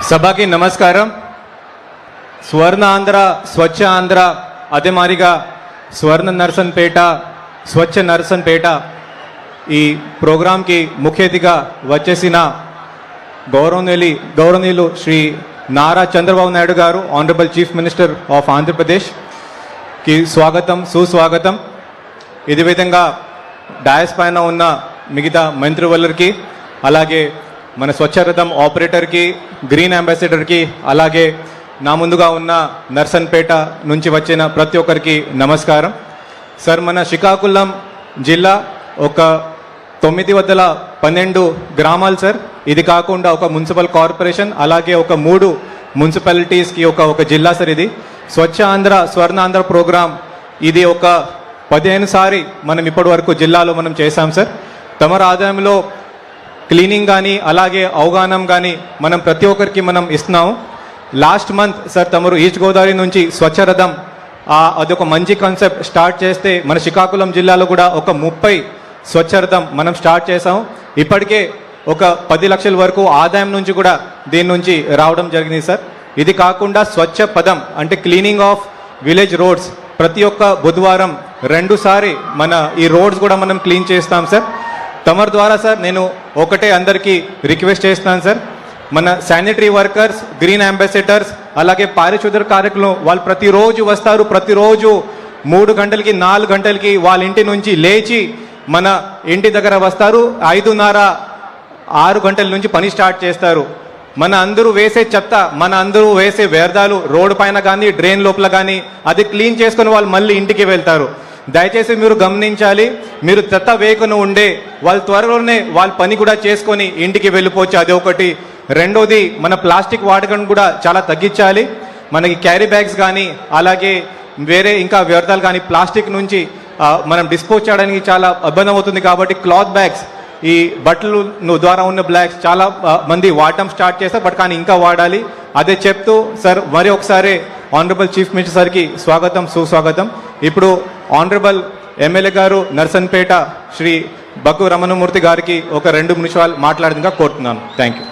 సభకి నమస్కారం. స్వర్ణ ఆంధ్ర, స్వచ్ఛ ఆంధ్ర, అదే మాదిరిగా స్వర్ణ నర్సన్పేట, స్వచ్ఛ నర్సన్పేట ఈ ప్రోగ్రాంకి ముఖ్య అతిథిగా వచ్చేసిన గౌరవనీయులు శ్రీ నారా చంద్రబాబు నాయుడు గారు, ఆనరబుల్ చీఫ్ మినిస్టర్ ఆఫ్ ఆంధ్రప్రదేశ్కి స్వాగతం, సుస్వాగతం. ఇదే విధంగా డయాస్ పైన ఉన్న మిగతా మంత్రివర్యులకి, అలాగే మన స్వచ్ఛరథం ఆపరేటర్కి, గ్రీన్ అంబాసిడర్కి, అలాగే నా ముందుగా ఉన్న నర్సన్పేట నుంచి వచ్చిన ప్రతి ఒక్కరికి నమస్కారం. సార్, మన శ్రీకాకుళం జిల్లా ఒక 912 గ్రామాలు సార్. ఇది కాకుండా ఒక మున్సిపల్ కార్పొరేషన్, అలాగే ఒక 3 మున్సిపాలిటీస్కి ఒక జిల్లా సార్. ఇది స్వచ్ఛ ఆంధ్ర, స్వర్ణ ఆంధ్ర ప్రోగ్రాం ఇది ఒక 15 సారి మనం ఇప్పటి వరకు జిల్లాలో మనం చేశాం సార్. తమర ఆదాయంలో క్లీనింగ్ కానీ, అలాగే అవగాహన కానీ మనం ప్రతి ఒక్కరికి మనం ఇస్తున్నాము. లాస్ట్ మంత్ సార్ తమరు ఈస్ట్ గోదావరి నుంచి స్వచ్ఛరథం అదొక మంచి కాన్సెప్ట్ స్టార్ట్ చేస్తే మన శ్రీకాకుళం జిల్లాలో కూడా ఒక 30 స్వచ్ఛరథం మనం స్టార్ట్ చేసాం. ఇప్పటికే ఒక 10 లక్షల వరకు ఆదాయం నుంచి కూడా దీని నుంచి రావడం జరిగింది సార్. ఇది కాకుండా స్వచ్ఛ పదం అంటే క్లీనింగ్ ఆఫ్ విలేజ్ రోడ్స్ ప్రతి ఒక్క బుధవారం 2 సారి మన ఈ రోడ్స్ కూడా మనం క్లీన్ చేస్తాం సార్. తమరి ద్వారా సార్ నేను ఒకటే అందరికీ రిక్వెస్ట్ చేస్తున్నాను సార్, మన శానిటరీ వర్కర్స్, గ్రీన్ అంబాసిడర్స్, అలాగే పారిశుద్ధ్య కార్యక్రమం వాళ్ళు ప్రతిరోజు వస్తారు. ప్రతిరోజు 3 గంటలకి 4 గంటలకి వాళ్ళ ఇంటి నుంచి లేచి మన ఇంటి దగ్గర వస్తారు. 5:30-6 గంటల నుంచి పని స్టార్ట్ చేస్తారు. మన అందరూ వేసే చెత్త, మన అందరూ వేసే వ్యర్థాలు రోడ్డు పైన కానీ, డ్రైన్ లోపల కానీ అది క్లీన్ చేసుకుని వాళ్ళు మళ్ళీ ఇంటికి వెళ్తారు. దయచేసి మీరు గమనించాలి, మీరు చెత్త వేయకుండా ఉండే వాళ్ళు త్వరలోనే వాళ్ళ పని కూడా చేసుకొని ఇంటికి వెళ్ళిపోవచ్చు. అది ఒకటి. రెండోది, మన ప్లాస్టిక్ వాడకం కూడా చాలా తగ్గించాలి. మనకి క్యారీ బ్యాగ్స్ కానీ, అలాగే వేరే ఇంకా వ్యర్థాలు కానీ ప్లాస్టిక్ నుంచి మనం డిస్పోజ్ చేయడానికి చాలా ఇబ్బంది అవుతుంది. కాబట్టి క్లాత్ బ్యాగ్స్, ఈ బట్టలు ద్వారా ఉన్న బ్యాగ్స్ చాలా మంది వాడటం స్టార్ట్ చేస్తారు, బట్ కానీ ఇంకా వాడాలి. అదే చెప్తూ సార్ మరి ఒకసారి ఆనరబుల్ చీఫ్ మినిస్టర్ సార్కి స్వాగతం, సుస్వాగతం. ఇప్పుడు ఆనరబుల్ ఎమ్మెల్యే గారు నర్సన్పేట శ్రీ బగ్గు రమణమూర్తి గారికి ఒక 2 నిమిషాలు మాట్లాడేందుకు కోరుతున్నాను. Thank you.